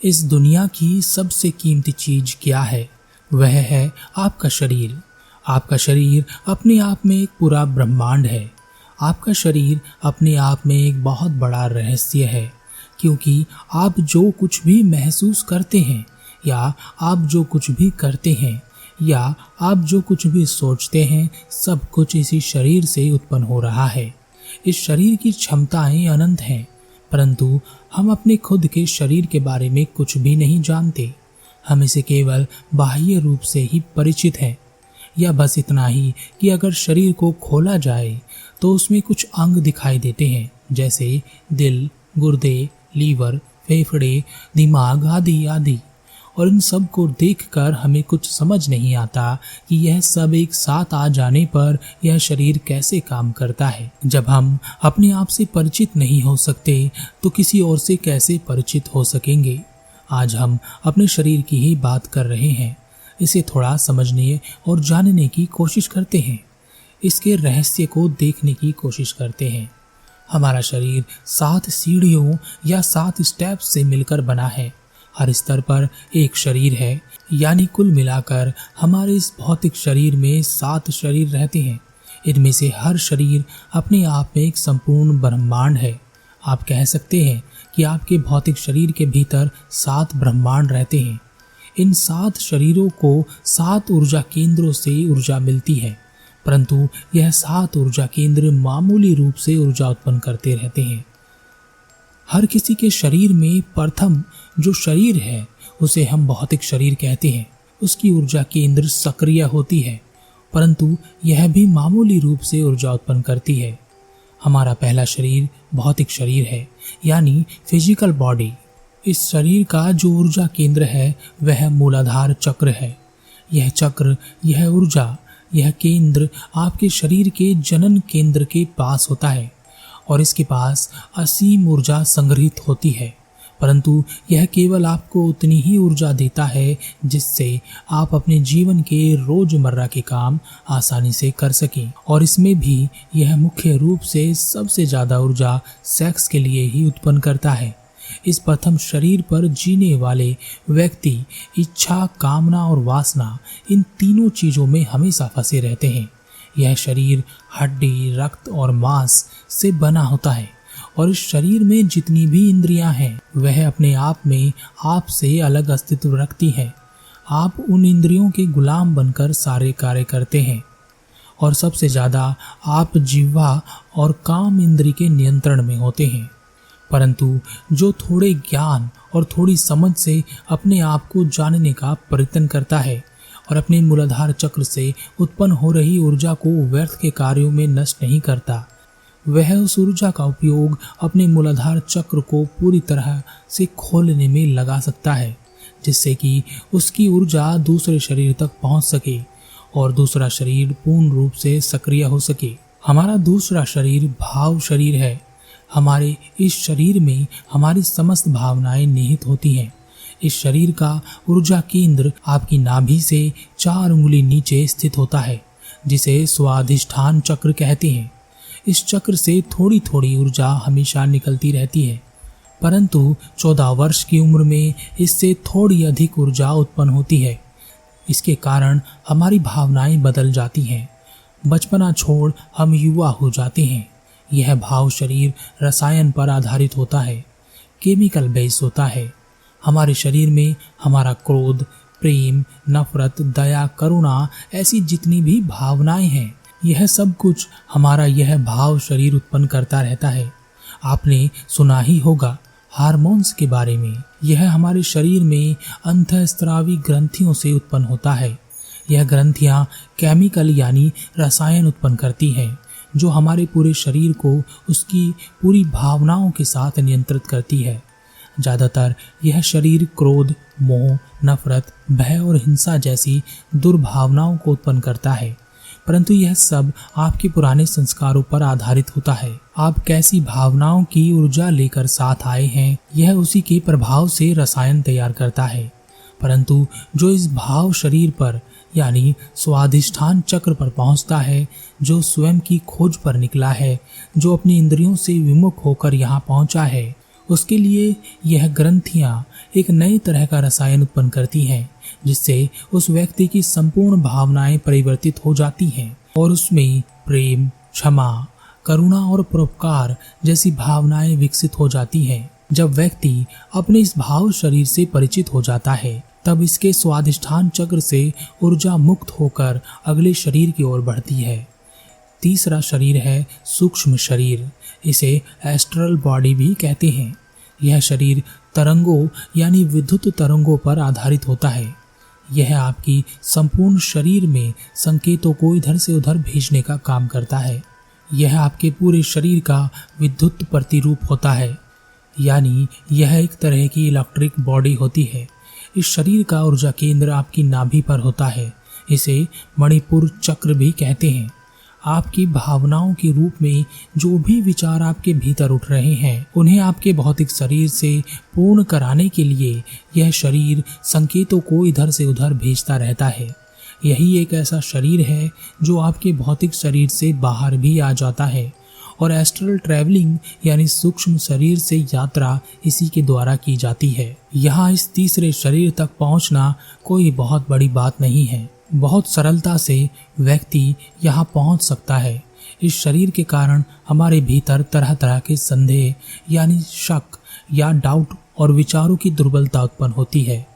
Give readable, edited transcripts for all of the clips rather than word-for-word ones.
इस दुनिया की सबसे कीमती चीज क्या है? वह है आपका शरीर। आपका शरीर अपने आप में एक पूरा ब्रह्मांड है। आपका शरीर अपने आप में एक बहुत बड़ा रहस्य है, क्योंकि आप जो कुछ भी महसूस करते हैं या आप जो कुछ भी करते हैं या आप जो कुछ भी सोचते हैं, सब कुछ इसी शरीर से उत्पन्न हो रहा है। इस शरीर की क्षमताएं अनंत हैं, परंतु हम अपने खुद के शरीर के बारे में कुछ भी नहीं जानते। हम इसे केवल बाह्य रूप से ही परिचित हैं, या बस इतना ही कि अगर शरीर को खोला जाए तो उसमें कुछ अंग दिखाई देते हैं, जैसे दिल, गुर्दे, लीवर, फेफड़े, दिमाग आदि आदि। और इन सब को देखकर हमें कुछ समझ नहीं आता कि यह सब एक साथ आ जाने पर यह शरीर कैसे काम करता है। जब हम अपने आप से परिचित नहीं हो सकते तो किसी और से कैसे परिचित हो सकेंगे। आज हम अपने शरीर की ही बात कर रहे हैं। इसे थोड़ा समझने और जानने की कोशिश करते हैं। इसके रहस्य को देखने की कोशिश करते हैं। हमारा शरीर 7 सीढ़ियों या 7 स्टेप्स से मिलकर बना है। हर स्तर पर एक शरीर है, यानी कुल मिलाकर हमारे इस भौतिक शरीर में 7 शरीर रहते हैं। इनमें से हर शरीर अपने आप में एक संपूर्ण ब्रह्मांड है। आप कह सकते हैं कि आपके भौतिक शरीर के भीतर 7 ब्रह्मांड रहते हैं। इन 7 शरीरों को 7 ऊर्जा केंद्रों से ऊर्जा मिलती है, परंतु यह 7 ऊर्जा केंद्र मामूली रूप से ऊर्जा उत्पन्न करते रहते हैं। हर किसी के शरीर में प्रथम जो शरीर है उसे हम भौतिक शरीर कहते हैं। उसकी ऊर्जा केंद्र सक्रिय होती है, परंतु यह भी मामूली रूप से ऊर्जा उत्पन्न करती है। हमारा पहला शरीर भौतिक शरीर है, यानी फिजिकल बॉडी। इस शरीर का जो ऊर्जा केंद्र है वह मूलाधार चक्र है। यह चक्र, यह ऊर्जा, यह केंद्र आपके शरीर के जनन केंद्र के पास होता है और इसके पास असीम ऊर्जा संग्रहित होती है, परंतु यह केवल आपको उतनी ही ऊर्जा देता है जिससे आप अपने जीवन के रोजमर्रा के काम आसानी से कर सकें। और इसमें भी यह मुख्य रूप से सबसे ज्यादा ऊर्जा सेक्स के लिए ही उत्पन्न करता है। इस प्रथम शरीर पर जीने वाले व्यक्ति इच्छा, कामना और वासना, इन तीनों चीजों में हमेशा फंसे रहते हैं। यह शरीर हड्डी, रक्त और मांस से बना होता है और इस शरीर में जितनी भी इंद्रियां हैं वह अपने आप में आपसे अलग अस्तित्व रखती हैं। आप उन इंद्रियों के गुलाम बनकर सारे कार्य करते हैं और सबसे ज्यादा आप जिह्वा और काम इंद्री के नियंत्रण में होते हैं। परंतु जो थोड़े ज्ञान और थोड़ी समझ से अपने आप को जानने का प्रयत्न करता है और अपने मूलाधार चक्र से उत्पन्न हो रही ऊर्जा को व्यर्थ के कार्यों में नष्ट नहीं करता, वह उस ऊर्जा का उपयोग अपने मूलाधार चक्र को पूरी तरह से खोलने में लगा सकता है, जिससे कि उसकी ऊर्जा दूसरे शरीर तक पहुंच सके और दूसरा शरीर पूर्ण रूप से सक्रिय हो सके। हमारा दूसरा शरीर भाव शरीर है। हमारे इस शरीर में हमारी समस्त भावनाएं निहित होती हैं। इस शरीर का ऊर्जा केंद्र आपकी नाभि से 4 उंगली नीचे स्थित होता है, जिसे स्वाधिष्ठान चक्र कहते हैं। इस चक्र से थोड़ी थोड़ी ऊर्जा हमेशा निकलती रहती है, परंतु 14 वर्ष की उम्र में इससे थोड़ी अधिक ऊर्जा उत्पन्न होती है। इसके कारण हमारी भावनाएं बदल जाती हैं। बचपना छोड़ हम युवा हो जाते हैं। यह भाव शरीर रसायन पर आधारित होता है, केमिकल बेस होता है। हमारे शरीर में हमारा क्रोध, प्रेम, नफरत, दया, करुणा, ऐसी जितनी भी भावनाएं हैं, यह सब कुछ हमारा यह भाव शरीर उत्पन्न करता रहता है। आपने सुना ही होगा हार्मोन्स के बारे में। यह हमारे शरीर में अंतःस्रावी ग्रंथियों से उत्पन्न होता है। यह ग्रंथियां केमिकल यानी रसायन उत्पन्न करती हैं, जो हमारे पूरे शरीर को उसकी पूरी भावनाओं के साथ नियंत्रित करती है। ज्यादातर यह शरीर क्रोध, मोह, नफरत, भय और हिंसा जैसी दुर्भावनाओं को उत्पन्न करता है, परंतु यह सब आपके पुराने संस्कारों पर आधारित होता है। आप कैसी भावनाओं की ऊर्जा लेकर साथ आए हैं, यह उसी के प्रभाव से रसायन तैयार करता है। परंतु जो इस भाव शरीर पर यानी स्वाधिष्ठान चक्र पर पहुंचता है, जो स्वयं की खोज पर निकला है, जो अपनी इंद्रियों से विमुख होकर यहाँ पहुंचा है, उसके लिए यह ग्रंथियां एक नए तरह का रसायन उत्पन्न करती हैं, जिससे उस व्यक्ति की संपूर्ण भावनाएं परिवर्तित हो जाती हैं और उसमें प्रेम, क्षमा, करुणा और परोपकार जैसी भावनाएं विकसित हो जाती हैं। जब व्यक्ति अपने इस भाव शरीर से परिचित हो जाता है, तब इसके स्वादिष्ठान चक्र से ऊर्जा मुक्त होकर अगले शरीर की ओर बढ़ती है। तीसरा शरीर है सूक्ष्म शरीर। इसे एस्ट्रल बॉडी भी कहते हैं। यह शरीर तरंगों यानी विद्युत तरंगों पर आधारित होता है। यह आपकी संपूर्ण शरीर में संकेतों को इधर से उधर भेजने का काम करता है। यह आपके पूरे शरीर का विद्युत प्रतिरूप होता है, यानी यह एक तरह की इलेक्ट्रिक बॉडी होती है। इस शरीर का ऊर्जा केंद्र आपकी नाभि पर होता है। इसे मणिपुर चक्र भी कहते हैं। आपकी भावनाओं के रूप में जो भी विचार आपके भीतर उठ रहे हैं, उन्हें आपके भौतिक शरीर से पूर्ण कराने के लिए यह शरीर संकेतों को इधर से उधर भेजता रहता है। यही एक ऐसा शरीर है जो आपके भौतिक शरीर से बाहर भी आ जाता है, और एस्ट्रल ट्रैवलिंग यानी सूक्ष्म शरीर से यात्रा इसी के द्वारा की जाती है। यहाँ इस तीसरे शरीर तक पहुँचना कोई बहुत बड़ी बात नहीं है। बहुत सरलता से व्यक्ति यहाँ पहुँच सकता है। इस शरीर के कारण हमारे भीतर तरह तरह के संदेह यानी शक या डाउट और विचारों की दुर्बलता उत्पन्न होती है।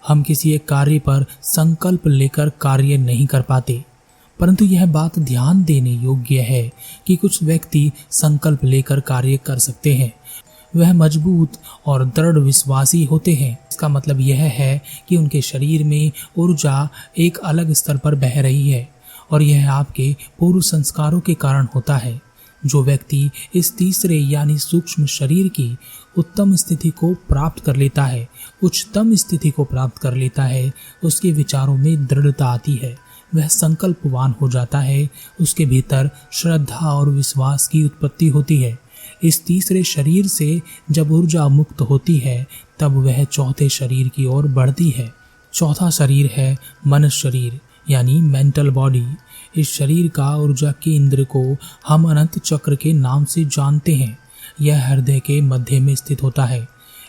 हम किसी एक कार्य पर संकल्प लेकर कार्य नहीं कर पाते, परंतु यह बात ध्यान देने योग्य है कि कुछ व्यक्ति संकल्प लेकर कार्य कर सकते हैं। वह मजबूत और दृढ़ विश्वासी होते हैं। इसका मतलब यह है कि उनके शरीर में ऊर्जा एक अलग स्तर पर बह रही है, और यह आपके पूर्व संस्कारों के कारण होता है। जो व्यक्ति इस तीसरे यानी सूक्ष्म शरीर की उत्तम स्थिति को प्राप्त कर लेता है, उच्चतम स्थिति को प्राप्त कर लेता है, उसके विचारों में दृढ़ता आती है। वह संकल्पवान हो जाता है। उसके भीतर श्रद्धा और विश्वास की उत्पत्ति होती है। इस तीसरे शरीर से जब ऊर्जा मुक्त होती है, तब वह चौथे शरीर की ओर बढ़ती है। चौथा शरीर है मन शरीर यानी मेंटल बॉडी। इस शरीर का ऊर्जा केंद्र को हम अनंत चक्र के नाम से जानते हैं। यह हृदय के मध्य में स्थित होता है।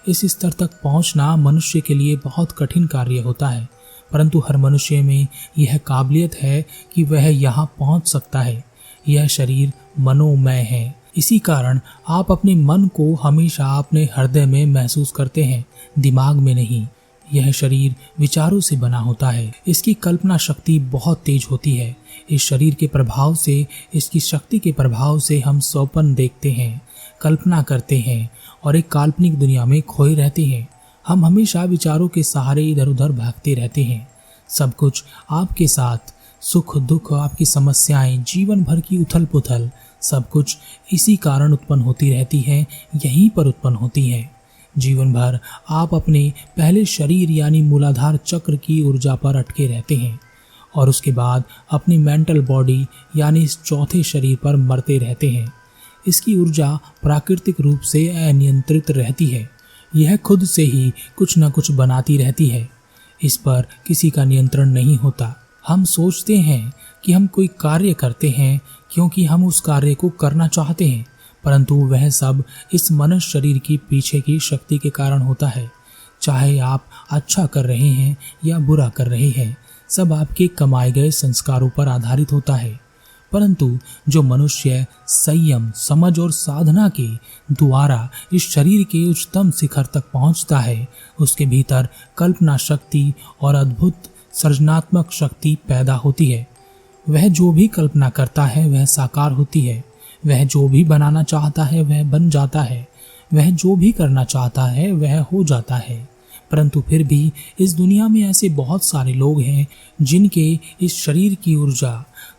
इस स्तर तक पहुंचना मनुष्य के लिए बहुत कठिन कार्य होता है, परंतु हर मनुष्य में यह काबिलियत है कि वह यहाँ पहुंच सकता है। यह शरीर मनोमय है। इसी कारण आप अपने मन को हमेशा अपने हृदय में महसूस करते हैं, दिमाग में नहीं। यह शरीर विचारों से बना होता है। इसकी कल्पना शक्ति बहुत तेज होती है। इस शरीर के प्रभाव से, इसकी शक्ति के प्रभाव से हम स्वप्न देखते हैं, कल्पना करते हैं और एक काल्पनिक दुनिया में खोए रहते हैं। हम हमेशा विचारों के सहारे इधर उधर भागते रहते हैं। सब कुछ आपके साथ, सुख दुख, आपकी समस्याएं, जीवन भर की उथल पुथल, सब कुछ इसी कारण उत्पन्न होती रहती है, यहीं पर उत्पन्न होती है। जीवन भर आप अपने पहले शरीर यानी मूलाधार चक्र की ऊर्जा पर अटके रहते हैं, और उसके बाद अपनी मेंटल बॉडी यानी इस चौथे शरीर पर मरते रहते हैं। इसकी ऊर्जा प्राकृतिक रूप से अनियंत्रित रहती है। यह खुद से ही कुछ न कुछ बनाती रहती है। इस पर किसी का नियंत्रण नहीं होता। हम सोचते हैं कि हम कोई कार्य करते हैं क्योंकि हम उस कार्य को करना चाहते हैं, परंतु वह सब इस मनुष्य शरीर की पीछे की शक्ति के कारण होता है। चाहे आप अच्छा कर रहे हैं या बुरा कर रहे हैं, सब आपके कमाए गए संस्कारों पर आधारित होता है। परंतु जो मनुष्य संयम, समझ और साधना के द्वारा इस शरीर के उच्चतम शिखर तक पहुंचता है, उसके भीतर कल्पना शक्ति और अद्भुत सृजनात्मक शक्ति पैदा होती है। वह जो भी कल्पना करता है वह साकार होती है। वह जो भी बनाना चाहता है वह बन जाता है। वह जो भी करना चाहता है वह हो जाता है। परंतु फिर भी इस दुनिया में ऐसे बहुत सारे लोग हैं जिनके इस शरीर की ऊर्जा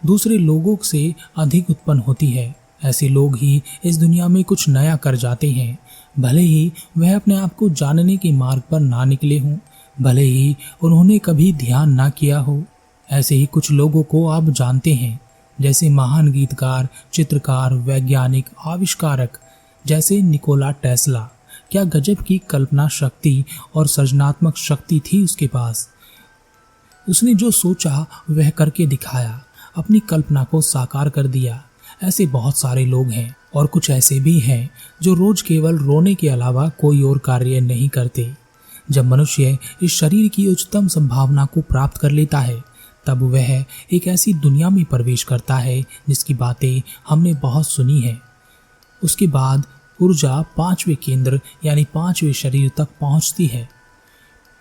दूसरे लोगों से अधिक उत्पन्न होती है। ऐसे लोग ही इस दुनिया में कुछ नया कर जाते हैं, भले ही वह अपने आप को जानने के मार्ग पर ना निकले हों, भले ही उन्होंने कभी ध्यान ना किया हो। ऐसे ही कुछ लोगों को आप जानते हैं, जैसे महान गीतकार, चित्रकार, वैज्ञानिक, आविष्कारक जैसे निकोला टेस्ला। क्या गजब की कल्पना शक्ति और सृजनात्मक शक्ति थी उसके पास। उसने जो सोचा वह करके दिखाया, अपनी कल्पना को साकार कर दिया। ऐसे बहुत सारे लोग हैं। और कुछ ऐसे भी हैं जो रोज केवल रोने के अलावा कोई और कार्य नहीं करते। जब मनुष्य इस शरीर की उच्चतम संभावना को प्राप्त कर लेता है, तब वह एक ऐसी दुनिया में प्रवेश करता है जिसकी बातें हमने बहुत सुनी है। उसके बाद ऊर्जा पांचवें केंद्र यानी पांचवें शरीर तक पहुंचती है।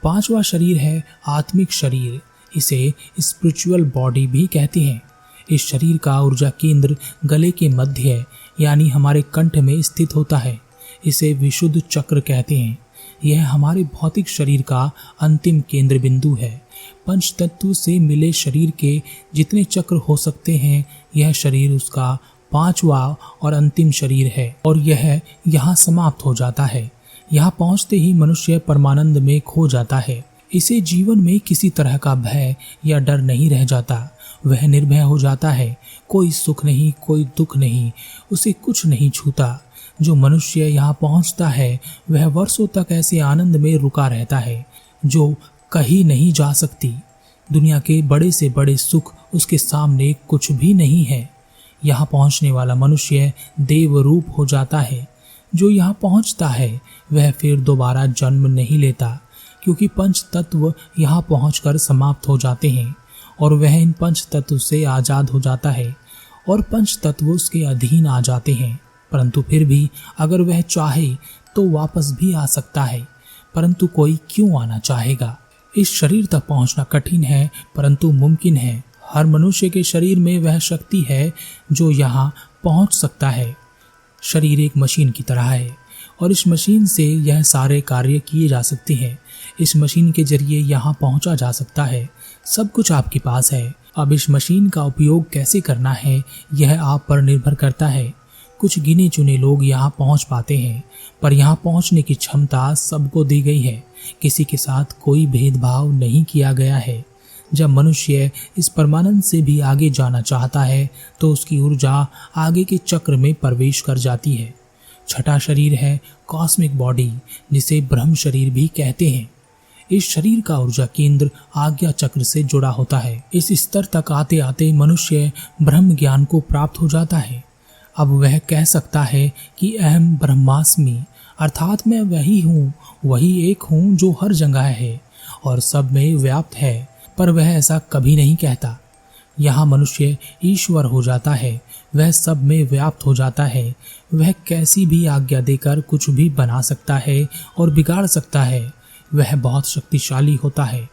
पांचवा शरीर है आत्मिक शरीर। इसे स्पिरिचुअल बॉडी भी कहते हैं। इस शरीर का ऊर्जा केंद्र गले के मध्य यानी हमारे कंठ में स्थित होता है। इसे विशुद्ध चक्र कहते हैं। यह हमारे भौतिक शरीर का अंतिम केंद्र बिंदु है। पंच तत्व से मिले शरीर के जितने चक्र हो सकते हैं, यह शरीर उसका पांचवा और अंतिम शरीर है और यह यहाँ समाप्त हो जाता है। यहाँ पहुँचते ही मनुष्य परमानंद में खो जाता है। इसे जीवन में किसी तरह का भय या डर नहीं रह जाता। वह निर्भय हो जाता है। कोई सुख नहीं, कोई दुख नहीं, उसे कुछ नहीं छूता। जो मनुष्य यहाँ पहुँचता है वह वर्षों तक ऐसे आनंद में रुका रहता है जो कहीं नहीं जा सकती। दुनिया के बड़े से बड़े सुख उसके सामने कुछ भी नहीं है। यहाँ पहुँचने वाला मनुष्य देव रूप हो जाता है। जो यहाँ पहुँचता है वह फिर दोबारा जन्म नहीं लेता, क्योंकि पंच तत्व यहाँ पहुँचकर समाप्त हो जाते हैं और वह इन पंच तत्व से आजाद हो जाता है और पंच तत्व उसके अधीन आ जाते हैं। परंतु फिर भी अगर वह चाहे तो वापस भी आ सकता है। परंतु कोई क्यों आना चाहेगा? इस शरीर तक पहुंचना कठिन है परंतु मुमकिन है। हर मनुष्य के शरीर में वह शक्ति है जो यहाँ पहुंच सकता है। शरीर एक मशीन की तरह है और इस मशीन से यह सारे कार्य किए जा सकते हैं। इस मशीन के जरिए यहाँ पहुंचा जा सकता है। सब कुछ आपके पास है। अब इस मशीन का उपयोग कैसे करना है यह आप पर निर्भर करता है। कुछ गिने चुने लोग यहाँ पहुँच पाते हैं, पर यहाँ पहुँचने की क्षमता सबको दी गई है। किसी के साथ कोई भेदभाव नहीं किया गया है। जब मनुष्य इस परमानंद से भी आगे जाना चाहता है तो उसकी ऊर्जा आगे के चक्र में प्रवेश कर जाती है। छठा शरीर है कॉस्मिक बॉडी, जिसे ब्रह्म शरीर भी कहते हैं। इस शरीर का ऊर्जा केंद्र आज्ञा चक्र से जुड़ा होता है। इस स्तर तक आते आते मनुष्य ब्रह्म ज्ञान को प्राप्त हो जाता है। अब वह कह सकता है कि अहम ब्रह्मास्मि, अर्थात मैं वही हूँ, वही एक हूँ जो हर जगह है और सब में व्याप्त है। पर वह ऐसा कभी नहीं कहता। यहाँ मनुष्य ईश्वर हो जाता है। वह सब में व्याप्त हो जाता है। वह कैसी भी आज्ञा देकर कुछ भी बना सकता है और बिगाड़ सकता है। वह बहुत शक्तिशाली होता है।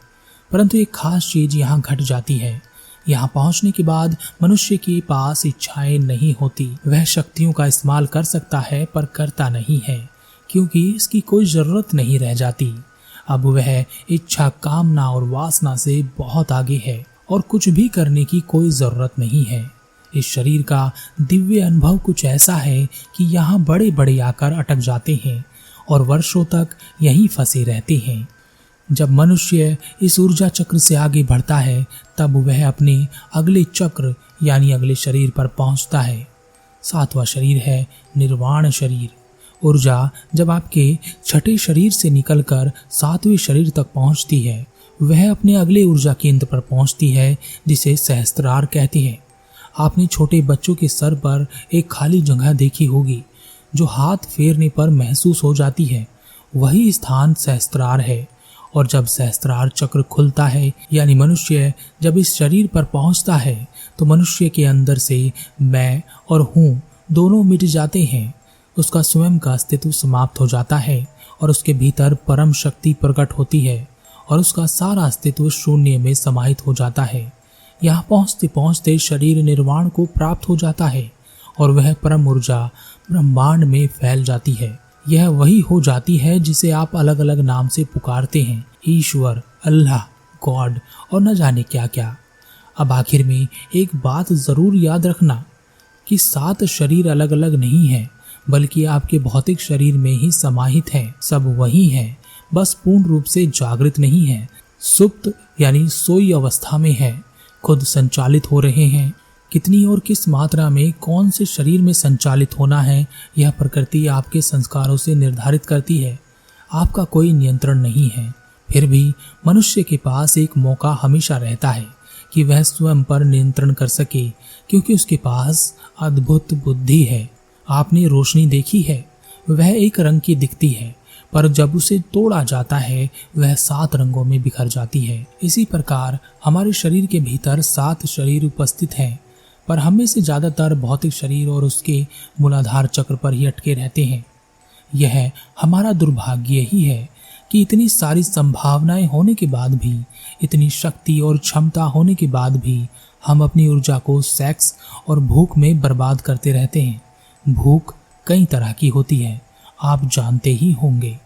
परंतु एक खास चीज यहाँ घट जाती है। यहाँ पहुँचने के बाद मनुष्य के पास इच्छाएं नहीं होती। वह शक्तियों का इस्तेमाल कर सकता है पर करता नहीं है, क्योंकि इसकी कोई जरूरत नहीं रह जाती। अब वह इच्छा, कामना और वासना से बहुत आगे है और कुछ भी करने की कोई जरूरत नहीं है। इस शरीर का दिव्य अनुभव कुछ ऐसा है कि यहाँ बड़े बड़े आकर अटक जाते हैं और वर्षों तक यहीं फंसे रहते हैं। जब मनुष्य इस ऊर्जा चक्र से आगे बढ़ता है तब वह अपने अगले चक्र यानी अगले शरीर पर पहुंचता है। सातवां शरीर है निर्वाण शरीर। ऊर्जा जब आपके छठे शरीर से निकलकर सातवें शरीर तक पहुंचती है, वह अपने अगले ऊर्जा केंद्र पर पहुंचती है जिसे सहस्त्रार कहते हैं। आपने छोटे बच्चों के सर पर एक खाली जगह देखी होगी जो हाथ फेरने पर महसूस हो जाती है। वही स्थान सहस्त्रार है। और जब सहस्त्रार चक्र खुलता है यानी मनुष्य जब इस शरीर पर पहुंचता है तो मनुष्य के अंदर से मैं और हूँ दोनों मिट जाते हैं। उसका स्वयं का अस्तित्व समाप्त हो जाता है और उसके भीतर परम शक्ति प्रकट होती है और उसका सारा अस्तित्व शून्य में समाहित हो जाता है। यहाँ पहुँचते पहुँचते शरीर निर्वाण को प्राप्त हो जाता है और वह परम ऊर्जा ब्रह्मांड में फैल जाती है। यह वही हो जाती है जिसे आप अलग अलग नाम से पुकारते हैं, ईश्वर, अल्लाह, गॉड और न जाने क्या क्या। अब आखिर में एक बात जरूर याद रखना कि 7 शरीर अलग अलग नहीं है, बल्कि आपके भौतिक शरीर में ही समाहित है। सब वही है, बस पूर्ण रूप से जागृत नहीं है। सुप्त यानी सोई अवस्था में है, खुद संचालित हो रहे हैं। कितनी और किस मात्रा में कौन से शरीर में संचालित होना है यह प्रकृति आपके संस्कारों से निर्धारित करती है। आपका कोई नियंत्रण नहीं है। फिर भी मनुष्य के पास एक मौका हमेशा रहता है कि वह स्वयं पर नियंत्रण कर सके, क्योंकि उसके पास अद्भुत बुद्धि है। आपने रोशनी देखी है, वह एक रंग की दिखती है, पर जब उसे तोड़ा जाता है वह 7 रंगों में बिखर जाती है। इसी प्रकार हमारे शरीर के भीतर 7 शरीर उपस्थित हैं, पर हमें से ज्यादातर भौतिक शरीर और उसके मूलाधार चक्र पर ही अटके रहते हैं। यह हमारा दुर्भाग्य ही है कि इतनी सारी संभावनाएं होने के बाद भी, इतनी शक्ति और क्षमता होने के बाद भी हम अपनी ऊर्जा को सेक्स और भूख में बर्बाद करते रहते हैं। भूख कई तरह की होती है, आप जानते ही होंगे।